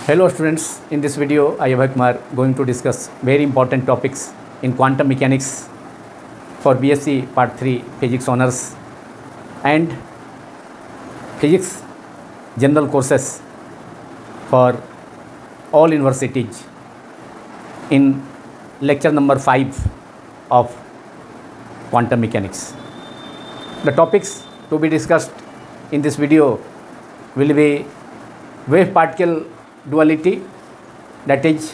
Hello students, in this video I Abhay Kumar going to discuss very important topics in quantum mechanics for BSc Part 3 Physics Honours and Physics General courses for all universities in lecture number 5 of quantum mechanics. The topics to be discussed in this video will be wave particle duality, that is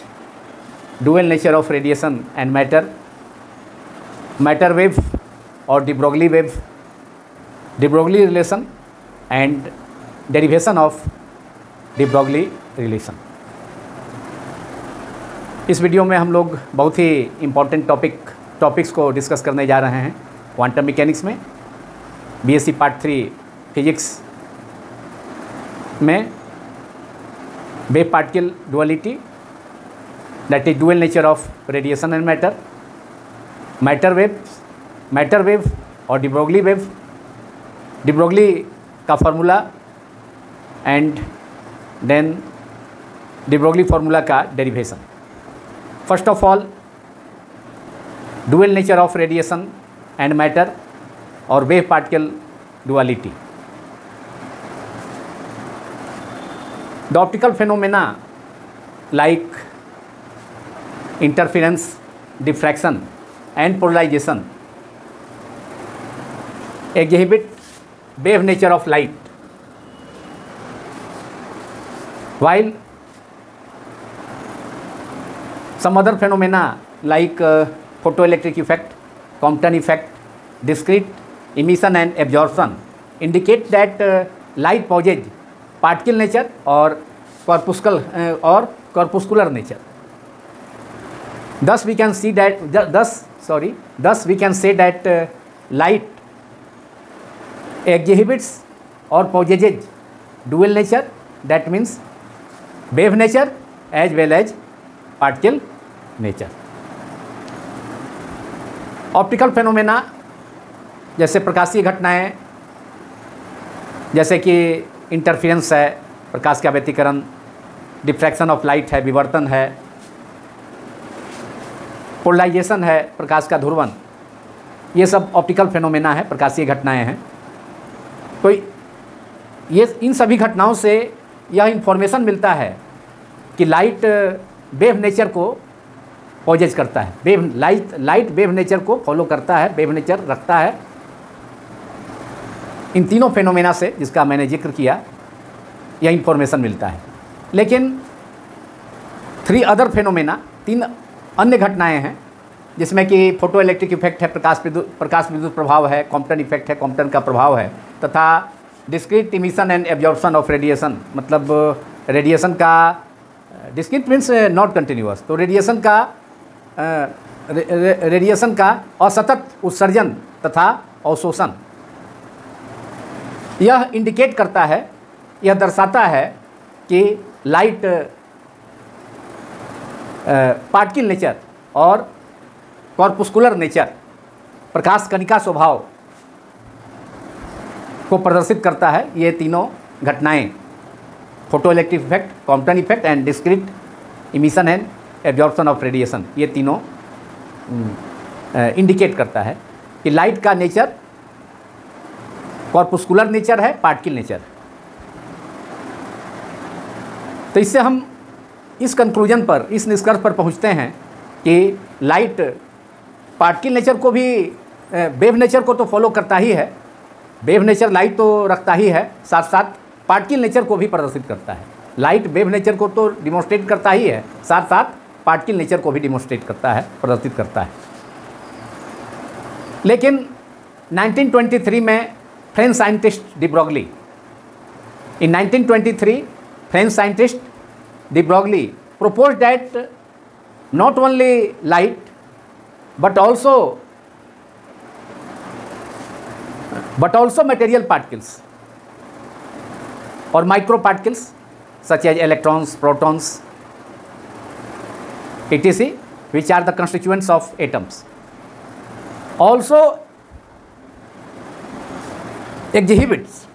dual nature of radiation and matter wave or de Broglie wave, de Broglie relation and derivation of de Broglie relation. इस video में हम लोग बहुत ही important topics को discuss करने जा रहे हैं क्वांटम मैकेनिक्स में बीएससी पार्ट 3 फिजिक्स में wave particle duality, that is dual nature of radiation and matter wave और de Broglie wave, de Broglie का formula and then de Broglie formula का derivation. First of all dual nature of radiation and matter और wave particle duality. The optical phenomena like interference, diffraction and polarization exhibit wave nature of light, while some other phenomena like photoelectric effect, Compton effect, discrete emission and absorption indicate that light possesses particle nature or corpuscular nature. Thus we can say that light exhibits or possesses dual nature, that means wave nature as well as particle nature. Optical phenomena जैसे प्रकाशीय घटनाएं, जैसे कि interference है, प्रकाश का व्यतिकरण, diffraction of light है, विवर्तन है, पोलराइजेशन है, प्रकाश का ध्रुवन, ये सब ऑप्टिकल फेनोमेना है, प्रकाशीय घटनाएं हैं. तो ये इन सभी घटनाओं से यह इन्फॉर्मेशन मिलता है कि लाइट वेव नेचर को पॉजेज करता है, लाइट वेव नेचर को फॉलो करता है, वेव नेचर रखता है. इन तीनों फेनोमेना से जिसका मैंने जिक्र किया यह इन्फॉर्मेशन मिलता है. लेकिन 3 अदर फेनोमेना, 3 अन्य घटनाएं हैं जिसमें कि फोटो इलेक्ट्रिक इफेक्ट है, प्रकाश विद्युत प्रभाव है, कॉम्पटन इफेक्ट है, कॉम्पटन का प्रभाव है, तथा discrete emission and absorption of radiation, मतलब रेडिएशन का, डिस्क्रीट मीन्स नॉट कंटिन्यूअस, तो रेडिएशन का असतत उत्सर्जन तथा अवशोषण. यह इंडिकेट करता है, यह दर्शाता है कि लाइट पार्टिकल नेचर और कॉर्पुस्कुलर नेचर, प्रकाश कणिका स्वभाव को प्रदर्शित करता है. ये तीनों घटनाएं, photo electric effect, Compton effect and discrete emission and absorption of radiation, ये तीनों इंडिकेट करता है कि लाइट का नेचर कॉर्पुस्कुलर नेचर है, पार्टिकल नेचर. तो इससे हम इस कंक्लूजन पर, इस निष्कर्ष पर पहुंचते हैं कि लाइट पार्टिकल नेचर को भी, वेव नेचर को तो फॉलो करता ही है, वेव नेचर लाइट तो रखता ही है, साथ साथ पार्टिकल नेचर को भी प्रदर्शित करता है. लाइट वेव नेचर को तो डिमॉन्स्ट्रेट करता ही है, साथ साथ पार्टिकल नेचर को भी डिमॉन्स्ट्रेट करता है, प्रदर्शित करता है. लेकिन 1923 में French scientist de Broglie, in 1923 French scientist de Broglie proposed that not only light but also material particles or microparticles such as electrons, protons, etc., which are the constituents of atoms, also exhibits,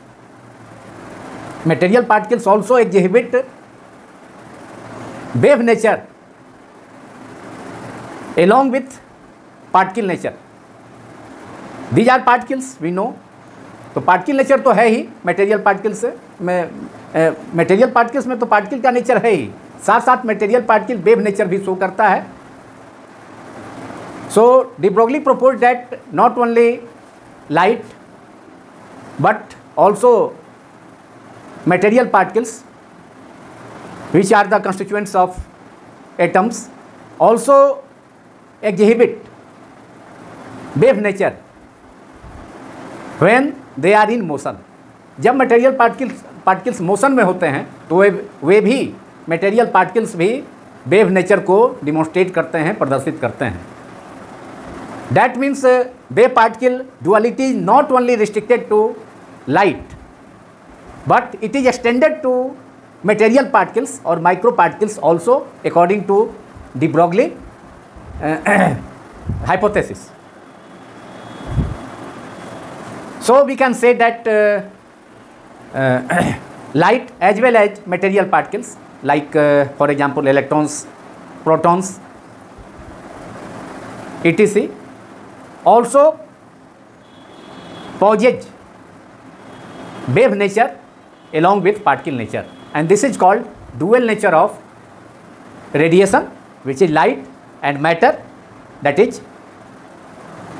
material particles also exhibit wave nature along with particle nature. These are particles, we know. तो particle nature तो है ही material particles में, material particles में तो particle का nature है ही, साथ साथ मटेरियल पार्टिकल वेव नेचर भी शो करता है. So de Broglie propose that not only light but also material particles which are the constituents of atoms also exhibit wave nature when they are in motion. जब material particles motion में होते हैं तो वे भी material particles भी wave nature को demonstrate करते हैं, प्रदर्शित करते हैं. That means wave particle duality is not only restricted to light but it is extended to material particles or micro particles also according to de Broglie hypothesis. So we can say that light as well as material particles like for example electrons, protons, etc. also possess wave nature along with particle nature. And this is called dual nature of radiation, which is light, and matter, that is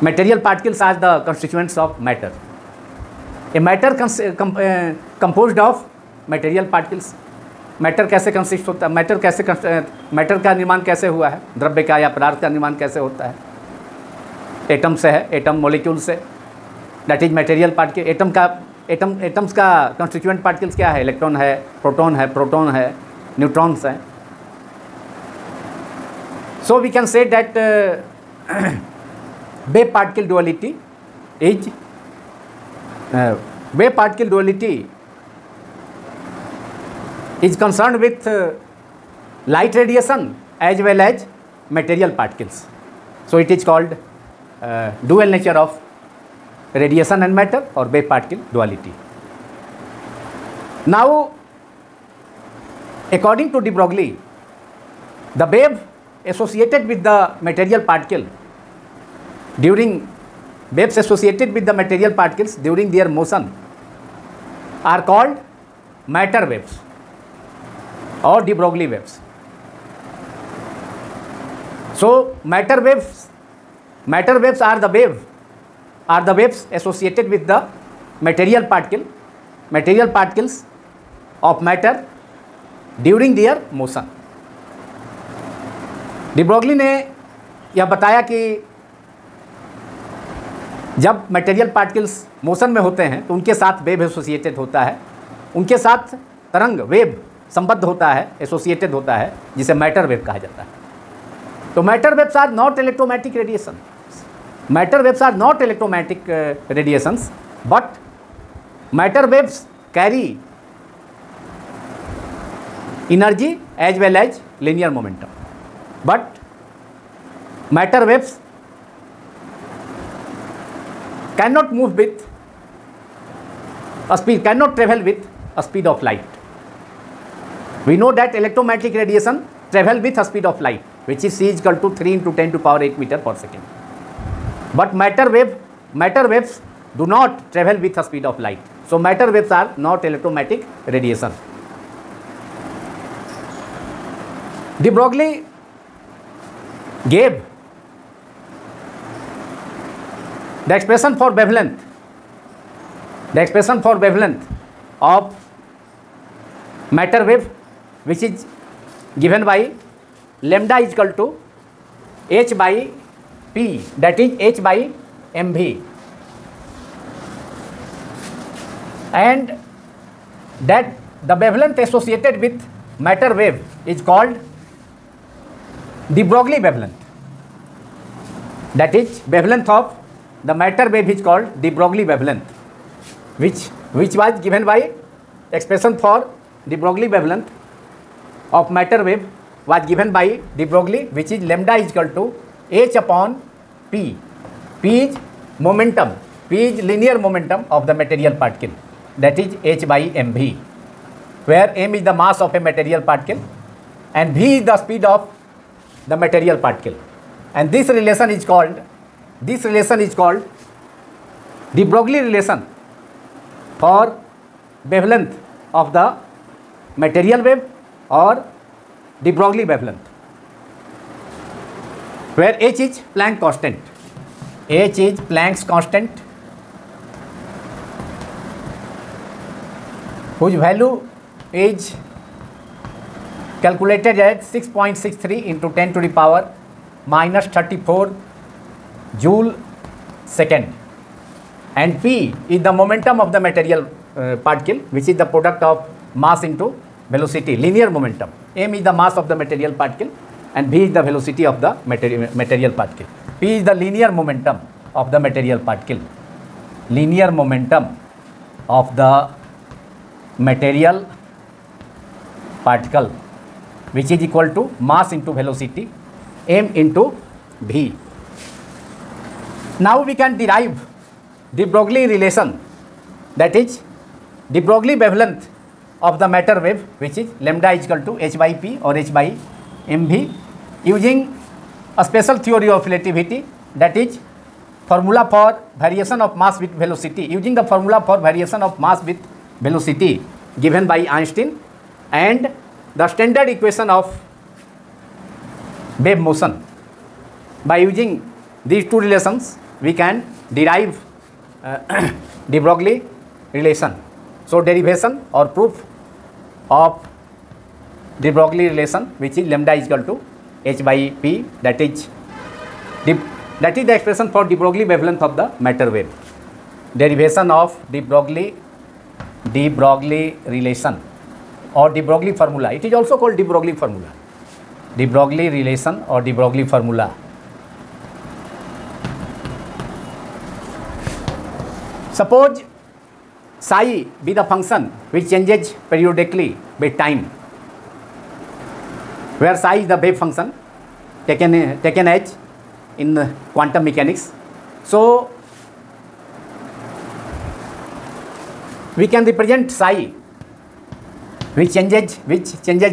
material particles are the constituents of matter. A matter composed of material particles. Matter कैसे consist होता है, matter का निर्माण कैसे हुआ है, द्रव्य का या पदार्थ का निर्माण कैसे होता है? एटम से है, एटम मॉलिक्यूल से, that is material particle. Atoms का कंस्टिट्यूएंट पार्टिकल्स क्या है? इलेक्ट्रॉन है, प्रोटॉन है, न्यूट्रॉन्स हैं. So we can say that wave particle duality is concerned with light radiation as well as material particles. So it is called dual nature of radiation and matter or wave particle duality. Now according to de Broglie, the wave associated with the material particle waves associated with the material particles during their motion are called matter waves or de Broglie waves. So matter waves are the waves associated with the material particles of matter during their motion. de Broglie ने यह बताया कि जब material particles motion में होते हैं तो उनके साथ वेव एसोसिएटेड होता है, उनके साथ तरंग वेव संबद्ध होता है, एसोसिएटेड होता है, जिसे मैटर वेव कहा जाता है. तो matter waves are not electromagnetic radiations, but matter waves carry energy as well as linear momentum. But matter waves cannot travel with a speed of light. We know that electromagnetic radiation travel with a speed of light, which is c is equal to 3 into 10 to power 8 meter per second. But matter waves do not travel with a speed of light. So matter waves are not electromagnetic radiation. De Broglie gave the expression for wavelength of matter wave, which is given by lambda is equal to h by p, that is h by mv, and that the wavelength associated with matter wave is called de Broglie wavelength. That is wavelength of the matter wave is called de Broglie wavelength, which was given by expression for de Broglie wavelength of matter wave was given by de Broglie, which is lambda is equal to h upon p. P is momentum, p is linear momentum of the material particle, that is h by mv, where m is the mass of a material particle and v is the speed of the material particle, and this relation is called de Broglie relation for wavelength of the material wave or de Broglie wavelength, where h is Planck constant. H is Planck's constant, whose value is calculated at 6.63 into 10 to the power minus 34 joule second, and p is the momentum of the material particle, which is the product of mass into velocity, linear momentum. M is the mass of the material particle and v is the velocity of the material particle. P is the linear momentum of the material particle, linear momentum of the material particle, which is equal to mass into velocity, m into v. Now we can derive de Broglie relation, that is de Broglie wavelength of the matter wave, which is lambda is equal to h by p or h by mv, using a special theory of relativity, that is formula for variation of mass with velocity, using the formula for variation of mass with velocity given by Einstein, and the standard equation of wave motion. By using these two relations, we can derive de Broglie relation. So derivation or proof of de Broglie relation, which is lambda is equal to h by p, that is the expression for de Broglie wavelength of the matter wave. Derivation of de Broglie relation or de Broglie formula. It is also called de Broglie formula. De Broglie relation or de Broglie formula. Suppose psi be the function which changes periodically with time, where psi is the wave function taken as in quantum mechanics. So we can represent psi which changes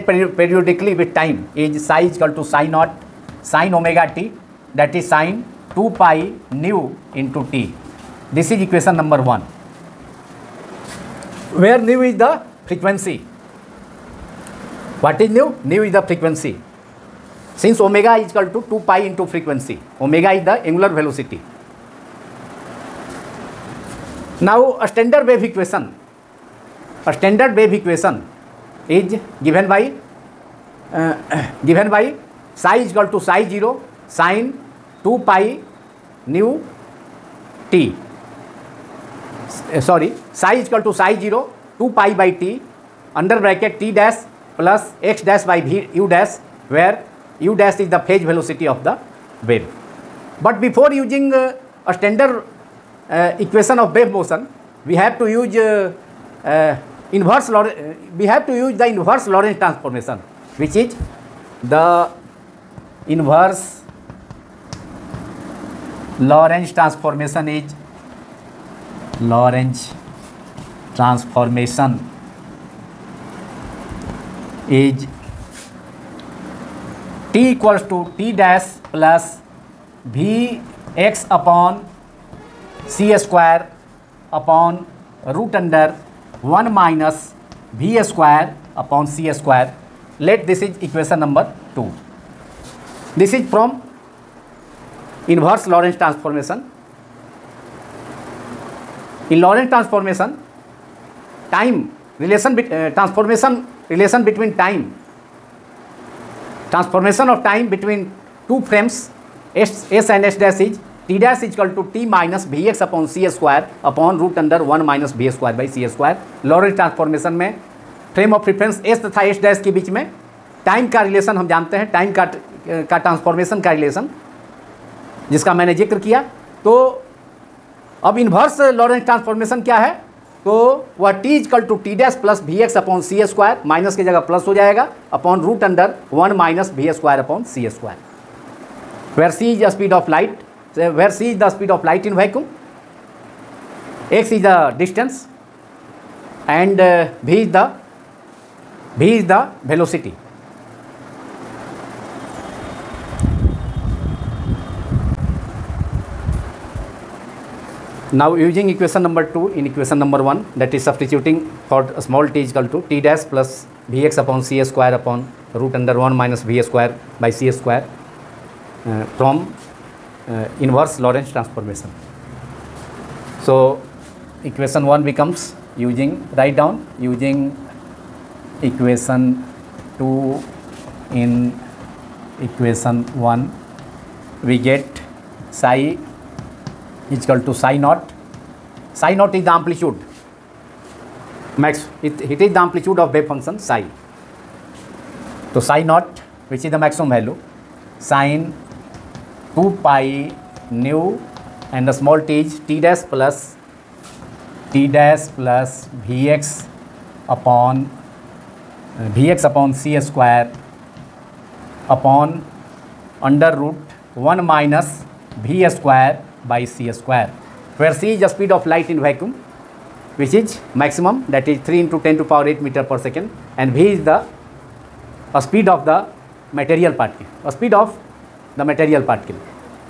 periodically with time is psi is equal to psi naught sin omega t, that is sin 2 pi nu into t. This is equation number 1, where nu is the frequency. What is nu? Nu is the frequency. Since omega is equal to 2 pi into frequency, omega is the angular velocity. Now a standard wave equation is given by psi is equal to psi 0 sin 2 pi nu t. Psi is equal to psi 0 2 pi by t under bracket t dash plus x dash by v u dash, where u dash is the phase velocity of the wave. But before using a standard equation of wave motion, we have to use the inverse Lorentz transformation, which is the inverse Lorentz transformation is t equals to t dash plus v x upon c square upon root under 1 minus v square upon c square. Let this is equation number 2. This is from inverse Lorentz transformation. In Lorentz transformation, transformation of time between two frames s and s dash is t dash is equal to t minus vx upon c square upon root under 1 minus v square by c square. Lorentz transformation में frame of reference s तथा s dash के बीच में time का relation हम जानते हैं, time का ट्रांसफॉर्मेशन का रिलेशन जिसका मैंने जिक्र किया. तो अब इन्वर्स लॉरेंट्ज ट्रांसफॉर्मेशन क्या है, तो वह t equal to t dash plus we x upon c square, minus की जगह प्लस हो जाएगा, upon root under 1 minus we square upon c square, where c is the speed of light, where c is the speed of light in vacuum, x is the distance, and v is the velocity. Now using equation number 2 in equation number 1, that is substituting for small t is equal to t dash plus vx upon c square upon root under 1 minus v square by c square from inverse Lorentz transformation. So equation 1 becomes, using, write down, using equation 2 in equation 1, we get psi is equal to psi naught. Psi naught is the amplitude, max, it is the amplitude of wave function psi. So psi naught, which is the maximum value, sin 2 pi nu, and the small t is t dash plus vx upon c square upon under root 1 minus v square by c square, where c is the speed of light in vacuum, which is maximum, that is 3 into 10 to power 8 meter per second, and v is the speed of the material particle,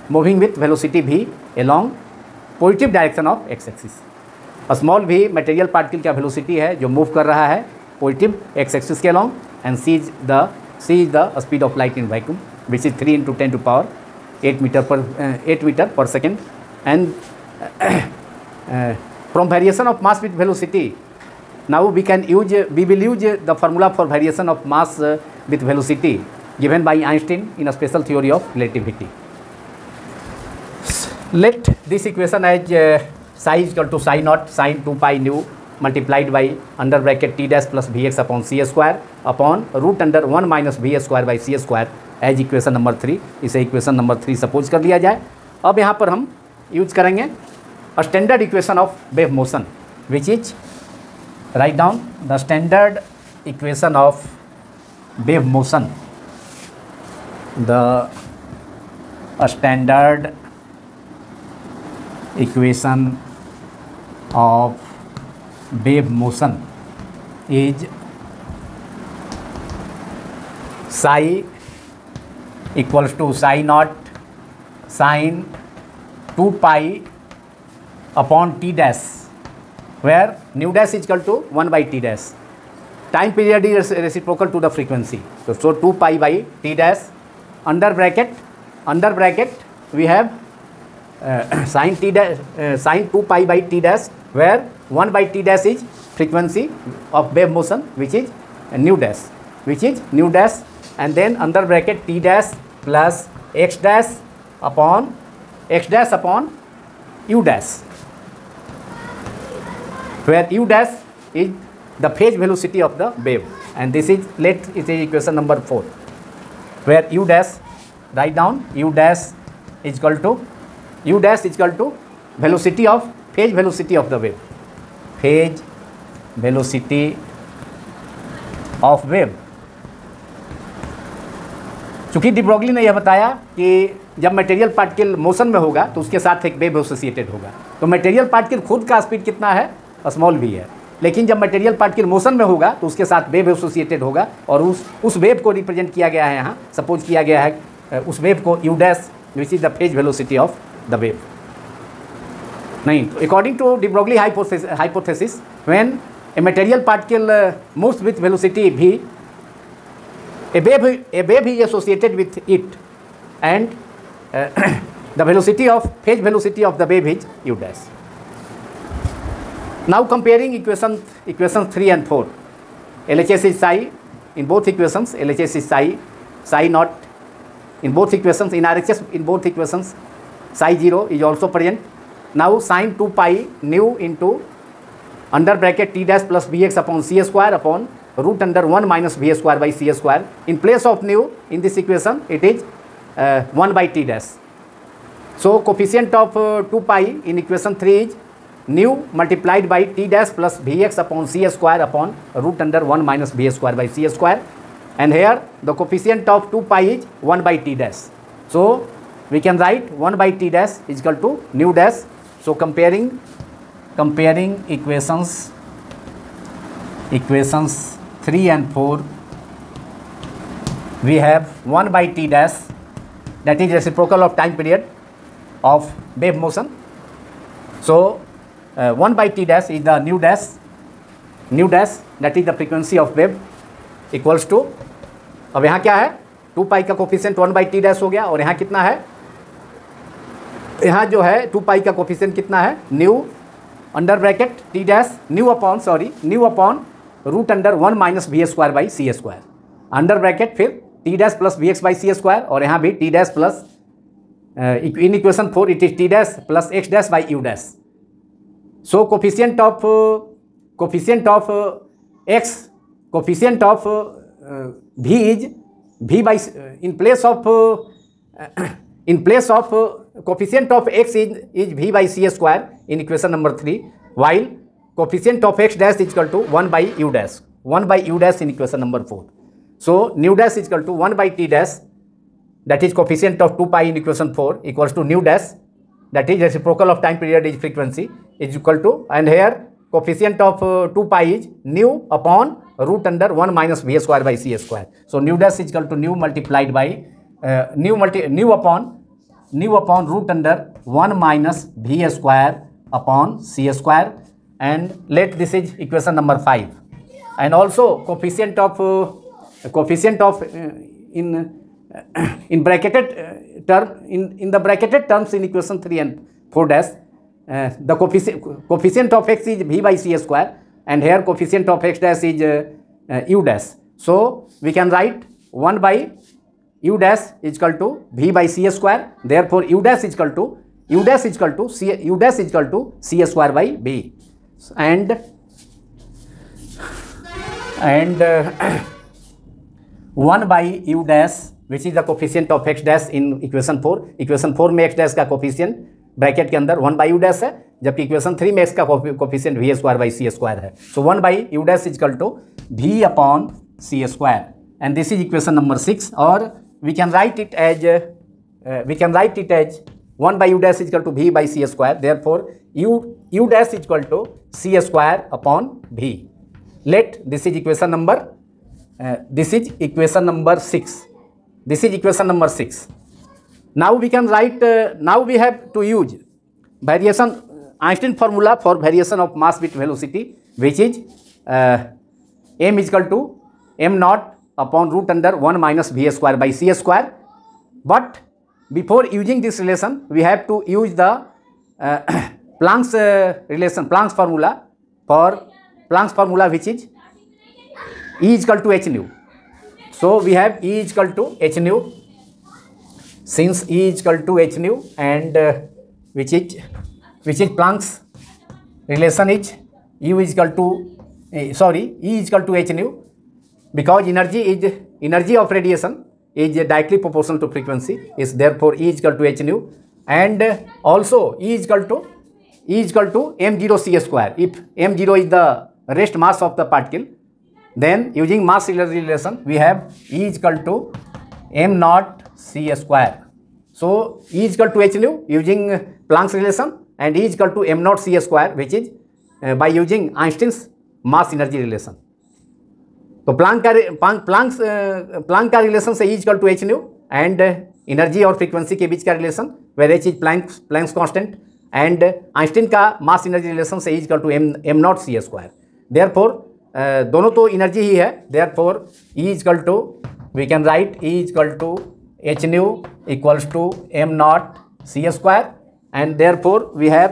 moving with velocity v along positive direction of x axis. Small v material particle का velocity है जो move कर रहा है positive x axis के along, and c is the speed of light in vacuum, which is 3 into 10 to power 8 meter per second. And from variation of mass with velocity, now we will use the formula for variation of mass with velocity given by Einstein in a special theory of relativity. Let this equation as psi is equal to psi naught sin 2 pi nu multiplied by under bracket t dash plus vx upon c square upon root under 1 minus v square by c square as equation number 3. इसे equation number 3 suppose कर लिया जाए. अब यहाँ पर हम use करेंगे standard equation of wave motion, which is, write down the standard equation of wave motion. The standard equation of wave motion is psi equals to psi naught sin 2 pi upon t dash, where nu dash is equal to 1 by t dash. Time period is reciprocal to the frequency. So 2 pi by t dash, under bracket we have sin 2 pi by t dash, where 1 by t dash is frequency of wave motion, which is nu dash, and then under bracket t dash plus x dash upon u dash, where u dash is the phase velocity of the wave, and this is, let it is equation number 4, where u dash, write down, u dash is equal to velocity of, phase velocity of the wave, phase velocity of wave. चूँकि de Broglie ने यह बताया कि जब material particle motion में होगा तो उसके साथ एक वेव एसोसिएटेड होगा, तो मटेरियल पार्टिकल खुद का स्पीड कितना है, स्मॉल v है, लेकिन जब मटेरियल पार्टिकल मोशन में होगा तो उसके साथ वेव एसोसिएटेड होगा, और उस वेव को रिप्रेजेंट किया गया है, यहाँ सपोज किया गया है उस वेव को u dash, which is the phase velocity of the wave. नहीं, according to de Broglie hypothesis, when a material particle moves with velocity v, a wave is associated with it, and the phase velocity of the wave is u dash. Now comparing equations 3 and 4, LHS is psi in both equations, LHS is psi naught in both equations, in RHS in both equations psi 0 is also present. Now sin 2 pi nu into under bracket t dash plus vx upon c square upon root under 1 minus v square by c square. In place of nu in this equation, it is 1 by t dash. So coefficient of 2 pi in equation 3 is nu multiplied by t dash plus vx upon c square upon root under 1 minus v square by c square, and here the coefficient of 2 pi is 1 by t dash. So we can write 1 by t dash is equal to nu dash. So comparing equations 3 and 4, we have 1 by t dash, that is reciprocal of time period of wave motion. So 1 by t dash is the nu dash that is the frequency of wave equals to, अब यहाँ क्या है, 2 पाई का coefficient 1 by t dash हो गया, और यहाँ कितना है, यहाँ जो है 2 पाई का कोफिशिएंट कितना है, nu under bracket T dash nu upon root under 1 minus we square by C square, under bracket फिर T dash plus we X by C square, और यहाँ भी T dash plus in equation 4 it is T dash plus X dash by U dash. So coefficient of v is v by in place of coefficient of x is v by c square in equation number 3, while coefficient of x dash is equal to 1 by u dash in equation number 4. So nu dash is equal to 1 by t dash, that is coefficient of 2 pi in equation 4 equals to nu dash, that is reciprocal of time period is frequency, is equal to, and here coefficient of 2 pi is nu upon root under 1 minus v square by c square. So nu dash is equal to nu multiplied by nu upon root under 1 minus v square upon c square, and let this is equation number 5. And also coefficient of in bracketed term in the bracketed terms in equation 3 and 4 dash, the coefficient of x is v by c square, and here coefficient of x dash is u dash. So we can write 1 by u dash is equal to v by c square. Therefore u dash is equal to c square by b, and 1 by u dash which is the coefficient of x dash in equation 4. equation 4 में x dash का coefficient bracket के अंदर 1 by u dash है, जबकि equation 3 में x का coefficient v square by C square है. So 1 by u dash is equal to v upon c square, and this is equation number 6, और we can write it as 1 by u dash is equal to v by C square. Therefore u dash is equal to c square upon v. Let this is equation number 6. Now we can write, now we have to use variation Einstein formula for variation of mass with velocity, which is m is equal to m naught upon root under 1 minus v square by c square. But before using this relation, we have to use the Planck's formula which is E is equal to h nu. So we have E is equal to h nu. Since E is equal to h nu, and which is Planck's relation is E is equal to h nu, because energy of radiation is directly proportional to frequency, is therefore E is equal to h nu, and also E is equal to m0 c square. If m0 is the rest mass of the particle, then using mass relation we have E is equal to m naught c square. So E is equal to h nu using Planck's relation, and E is equal to m naught c square, which is by using Einstein's mass energy relation. तो Planck का relation से E is equal to h nu, and energy और frequency के बीच का relation where h is Planck's constant, and Einstein का mass energy relation से E is equal to m naught c square. Therefore दोनों तो एनर्जी ही है, therefore E is equal to, we can write E is equal to h nu equals to m naught c square, and therefore we have,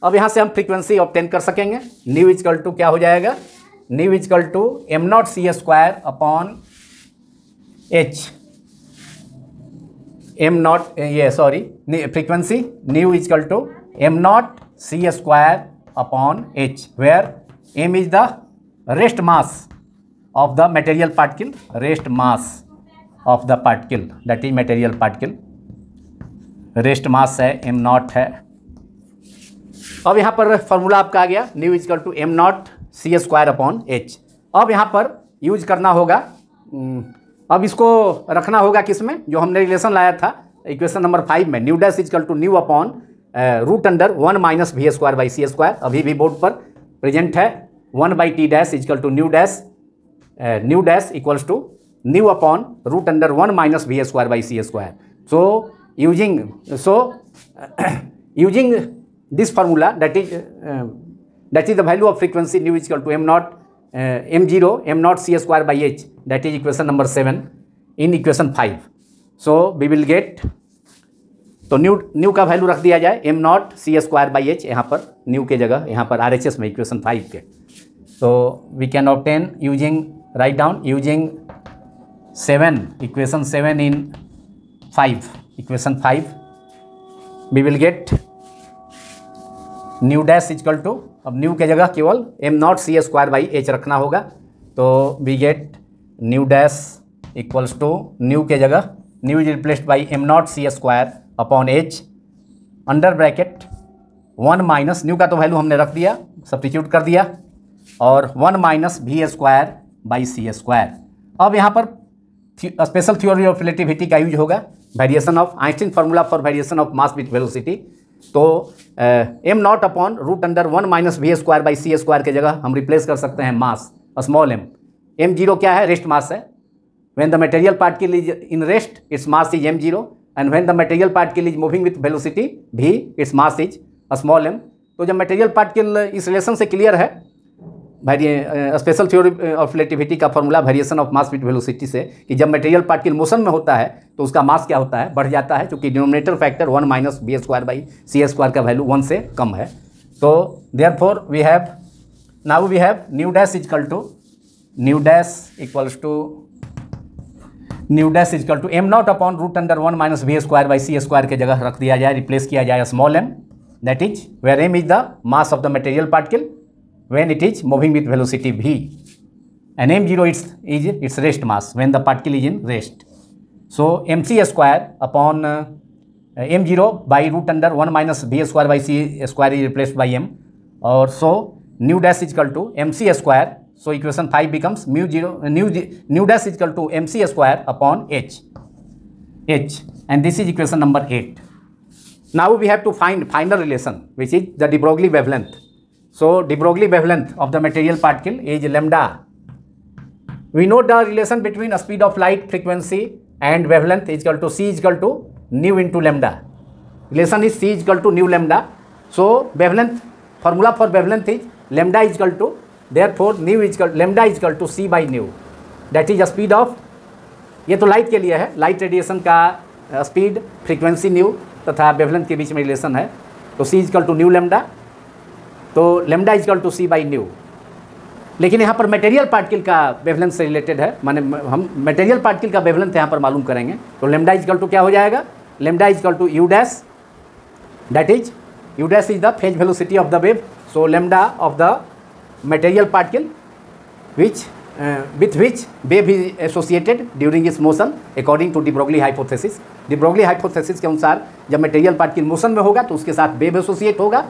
अब यहाँ से हम frequency obtain कर सकेंगे. न्यू इज इक्वल टू क्या हो जाएगा, nu is equal to m naught c square upon h, m naught ये sorry frequency nu is equal to m naught c square upon h, where m is the rest mass of the material particle, rest mass of the particle, that is material particle, rest mass है m naught है. अब यहाँ पर formula आपका आ गया, nu is equal to m naught c square upon h. अब यहाँ पर यूज करना होगा, अब इसको रखना होगा किस में, जो हमने रिलेशन लाया था इक्वेशन नंबर 5 में, nu dash is equal to nu upon root under 1 minus we square by C square. अभी भी बोर्ड पर प्रेजेंट है. 1 by t dash is equal to nu dash equals to nu upon root under 1 minus we square by C square. So using this formula, that is the value of frequency nu is equal to m naught m naught c square by h, that is equation number 7 in equation 5. So we will get, तो nu का value रख दिया जाए m naught c square by h, यहाँ पर new के जगह यहाँ पर RHS में इक्वेशन 5 के. तो we can obtain using, write down using 7 equation 7 in 5 equation 5 we will get nu dash equal to, अब न्यू के जगह केवल m naught c square by h रखना होगा. तो we get nu dash equals to, nu के जगह nu is replaced by m naught c square upon h under bracket 1 minus, nu का तो वैल्यू हमने रख दिया, सब्स्टिट्यूट कर दिया, और 1 minus we square by C square. अब यहाँ पर स्पेशल थ्योरी ऑफ रिलेटिविटी का यूज होगा, variation of Einstein formula for variation of mass with velocity. तो m naught upon root under 1 minus we square by C square के जगह हम replace कर सकते हैं मास, स्मॉल m जीरो क्या है, रेस्ट मास है. When the material particle is in rest, its mass is m0, and when the material particle is moving with velocity v, its mass is small m. तो जब material particle इस relation से clear है, special theory of relativity का formula variation of mass with velocity से, कि जब material particle motion में होता है तो उसका मास क्या होता है, बढ़ जाता है, क्योंकि denominator factor 1 minus b square by C square का वैल्यू 1 से कम है. तो therefore we have, now we have nu dash equal to, nu dash equals to, nu dash equal to m naught upon root under 1 minus we square by C square के जगह रख दिया जाए, रिप्लेस किया जाए small m, that is where m is the mass of the material particle when it is moving with velocity v, and m0 it's rest mass when the particle is in rest. So mc square upon m0 by root under 1 minus we square by C square is replaced by m, और so nu dash equal to mc square. So equation 5 becomes nu dash is equal to mc square upon h, and this is equation number 8. Now we have to find final relation, which is the de Broglie wavelength. So de Broglie wavelength of the material particle is lambda. We know the relation between speed of light, frequency and wavelength is equal to c is equal to nu into lambda. Relation is c is equal to nu lambda. So wavelength, formula for wavelength is lambda is equal to, therefore nu is equal, lambda is equal to c by nu, that is speed of, ये तो light के लिए है, light radiation का speed, frequency nu तथा wavelength के बीच में रिलेशन है. तो c is equal to nu lambda, तो lambda is equal to c by nu. लेकिन यहाँ पर मटेरियल पार्टिकल का वेवलेंथ से रिलेटेड है, माने हम मटेरियल पार्टिकल का वेवलेंथ यहाँ पर मालूम करेंगे. तो लेमडा इज इक्वल टू क्या हो जाएगा, lambda is equal to u dash, that is u dash is the phase velocity of the wave. So lambda of the material particle which with which wave is associated during its motion according to de Broglie hypothesis. de Broglie hypothesis के अनुसार जब material particle motion में होगा तो उसके साथ wave associate होगा,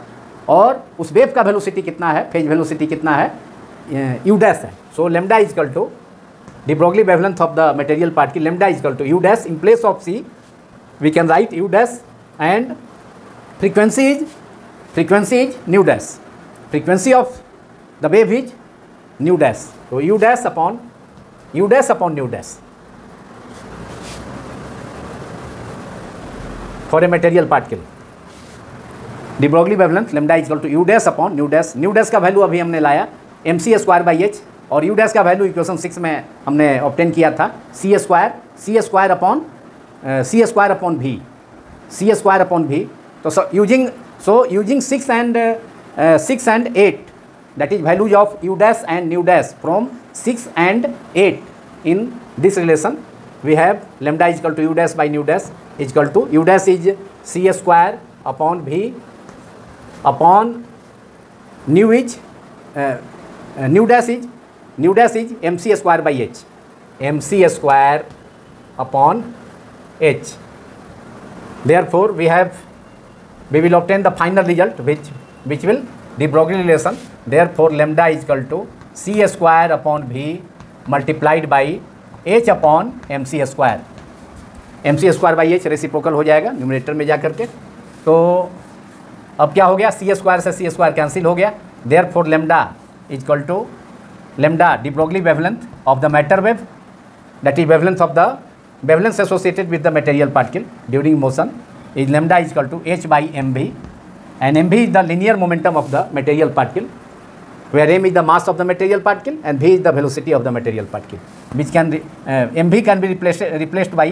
और उस वेव का वेलोसिटी कितना है, फेज वेलोसिटी कितना है, यू डैश है. So lambda is equal to de Broglie wavelength of the material particle, lambda is equal to u dash. In place of c we can write u dash, and frequency is nu dash. Frequency of the wave is nu dash. So u dash upon nu dash for a material particle. de Broglie wavelength lambda is equal to u dash upon nu dash. nu dash का value अभी हमने लाया mc square by H, और u dash का value equation 6 में हमने obtain किया था c स्क्वायर अपॉन v. तो using 6 and 8, that is values of u dash and nu dash from 6 and 8 in this relation, we have lambda is equal to u dash by nu dash is equal to, u dash is c square upon v upon nu is nu dash is mc square by h, mc square upon h. Therefore we will obtain the final result which will de Broglie relation. Therefore lambda is equal to c square upon v multiplied by h upon mc square. mc square by h reciprocal हो जाएगा numerator में जा करके. तो अब क्या हो गया, c स्क्वायर से c स्क्वायर कैंसिल हो गया. Therefore lambda is equal to lambda de Broglie wavelength of the matter wave, that is wavelength associated with the material particle during motion is lambda is equal to h by mv. and mv is the linear momentum of the material particle, where m is the mass of the material particle and v is the velocity of the material particle, which can mv can be replaced by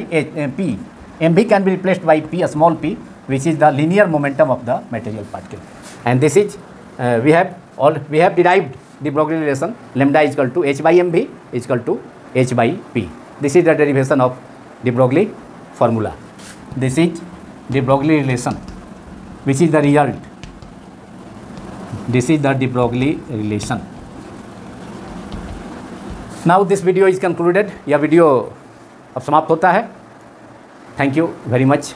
p. mv can be replaced by p, a small p, which is the linear momentum of the material particle. And this is we have derived de Broglie relation, lambda is equal to h by mv is equal to h by p. This is the derivation of de Broglie formula. This is de Broglie relation, which is the result. This is the de Broglie relation. Now this video is concluded. यह video अब समाप्त होता है. Thank you very much.